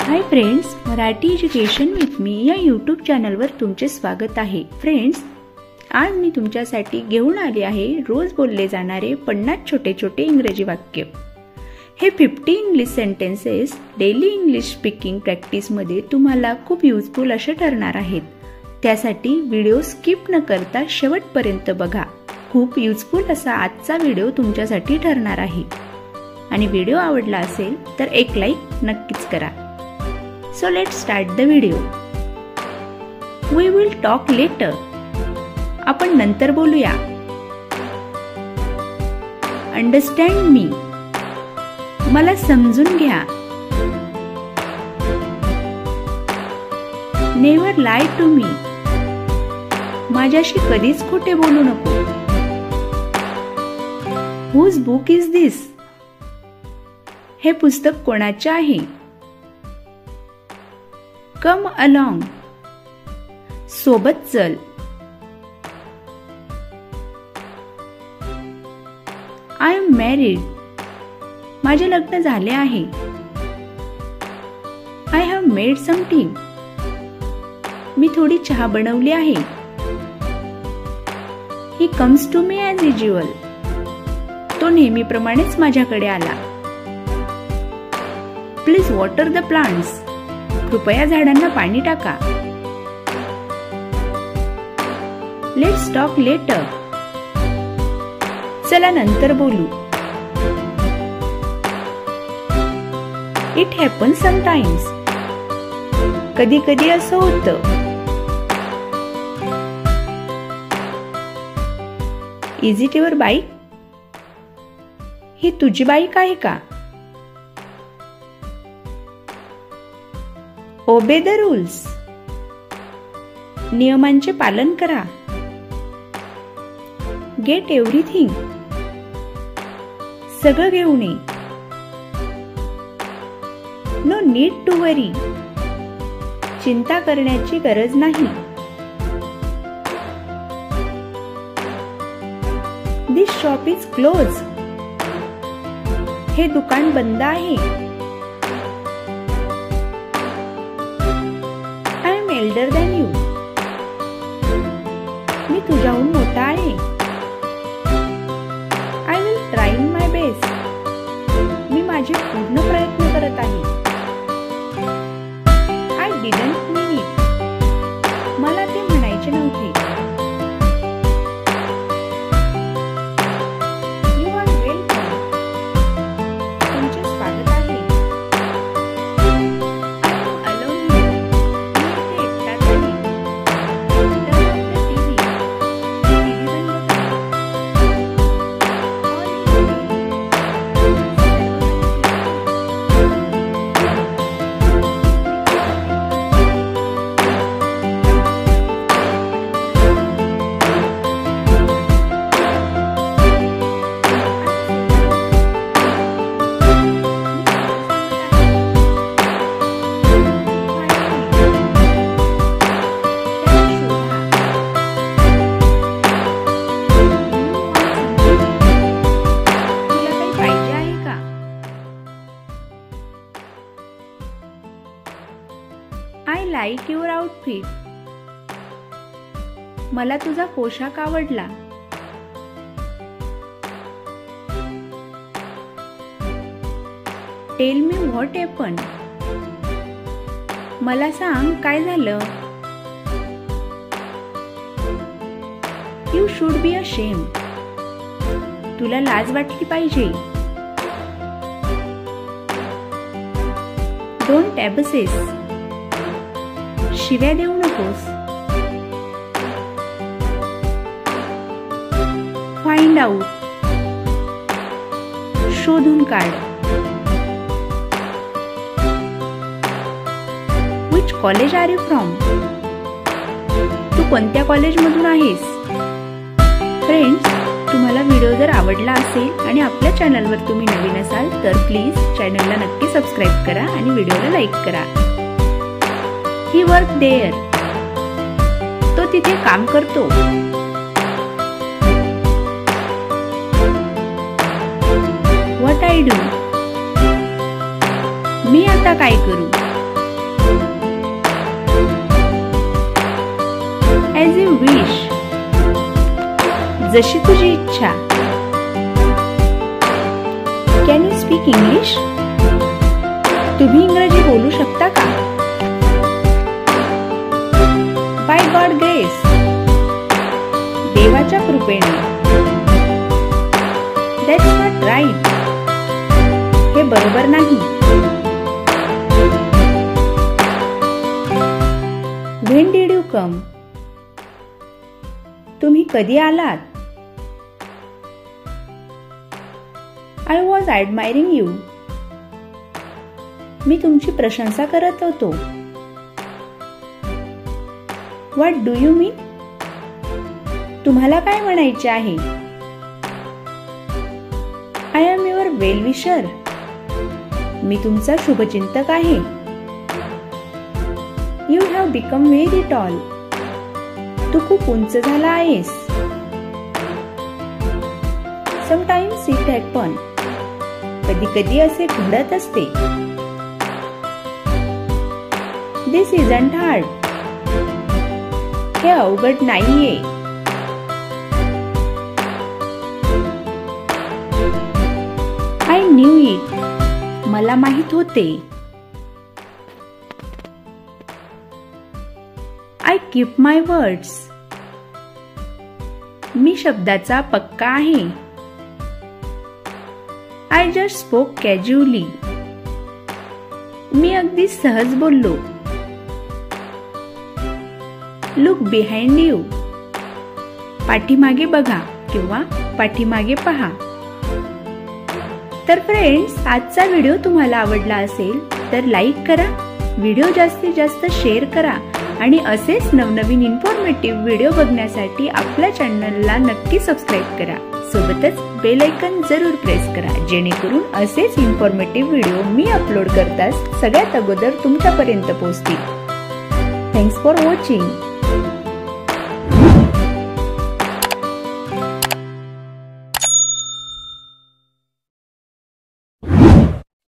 Hi friends, Marathi education with me या YouTube चॅनलवर तुमचे स्वागत आहे। फ्रेंड्स, आज मी तुमच्यासाठी घेऊन आले आहे रोज बोलले जाणारे 50 छोटे छोटे इंग्रजी वाक्य। हे 50 English sentences daily English speaking practice मध्ये तुम्हाला खूप युजफुल असे ठरणार आहेत। त्यासाठी व्हिडिओ स्किप न करता शेवटपर्यंत बघा। खूप युजफुल असा आजचा व्हिडिओ तुमच्यासाठी ठरणार आहे। आणि व्हिडिओ आवडला असेल तर एक लाईक नक्कीच करा। So let's start the video. We will talk later. आपण नंतर बोलूया। Understand me. मला समजून घ्या। Never lie to me. माझ्याशी कधीच खोटे बोलू नको। Whose book is this? हे पुस्तक कोणाचे आहे? Come along. सोबत चल। I am married. माझे लग्न झाले आहे। I have made some tea. मी थोडी चहा बनवली आहे। He comes to me as usual. तो नेहमीप्रमाणेच माझ्याकडे आला। Please water the plants. कृपया झाडांना पाणी टाका। Let's talk later. चला नंतर बोलू। It happens sometimes. कधी कधी असं होतं। Is it your bike? ही तुझी बाईक आहे का? Obey the rules. नियमांचे पालन करा। Get everything. सगळं घेऊन ये। No need to worry. चिंता करण्याची गरज नाही। This shop is closed. हे दुकान बंद आहे। Elder than you. मी तुझ्याहून मोठा आहे। I will try my best. मी माझे पूर्ण प्रयत्न करत आहे। I didn't mean it. मला ते म्हणायचे नव्हते। You are welcome. तुमचे स्वागत आहे। I like your outfit. मला तुझा पोशाख आवडला। Tell me what happened. मला सांग काय झालं। You should be ashamed. तुला लाज वाटली पाहिजे। Don't abuse. शिव्या देऊ नकोस। Find out. शोधून काढ। Which college are you from? तू कोणत्या कॉलेजमधून आहेस? फ्रेंड्स, तुम्हाला व्हिडिओ जर आवडला असेल आणि आपल्या चॅनलवर तुम्ही नवीन असाल तर प्लीज चॅनलला नक्की सबस्क्राईब करा आणि व्हिडिओला लाईक करा। He worked there. तो तिथे काम करतो। What I do? मी आता काय करू? As you wish. जशी तुझी इच्छा. Can you speak English? तुम्ही इंग्रजी बोलू शकता का? By God grace. देवाच्या कृपेने. That's not right. हे बरोबर नाही. When did you come? तुम्ही कधी आलात? I was admiring you. मी तुमची प्रशंसा करत होतो. What do you mean? तुम्हाला काय म्हणायचे आहे? I am your well wisher. मी तुमचा शुभचिंतक आहे. You have become very tall. तू खूप उंच झाला आहेस. Sometimes it happen. कधी कधी असे घडत असते. This isn't hard. हे अवघड नाहीये. I knew it. मला माहित होते. I keep my words. मी शब्दाचा पक्का आहे. I just spoke casually. मी अगदी सहज बोललो. Look behind you. पाठीमागे बघा किंवा पाठीमागे पहा. तर फ्रेंड्स, आजचा व्हिडिओ तुम्हाला आवडला असेल तर लाईक करा, व्हिडिओ जास्तीत जास्त शेअर करा आणि असेच नवनवीन इन्फॉर्मेटिव्ह व्हिडिओ बघण्यासाठी आपल्या चॅनलला नक्की सबस्क्राईब करा. सोबतच बेल आयकॉन जरूर प्रेस करा, जेणेकरून असेच इन्फॉर्मेटिव्ह व्हिडिओ मी अपलोड करताच सगळ्यात अगोदर तुमच्यापर्यंत पोहोचतील. Thanks for watching.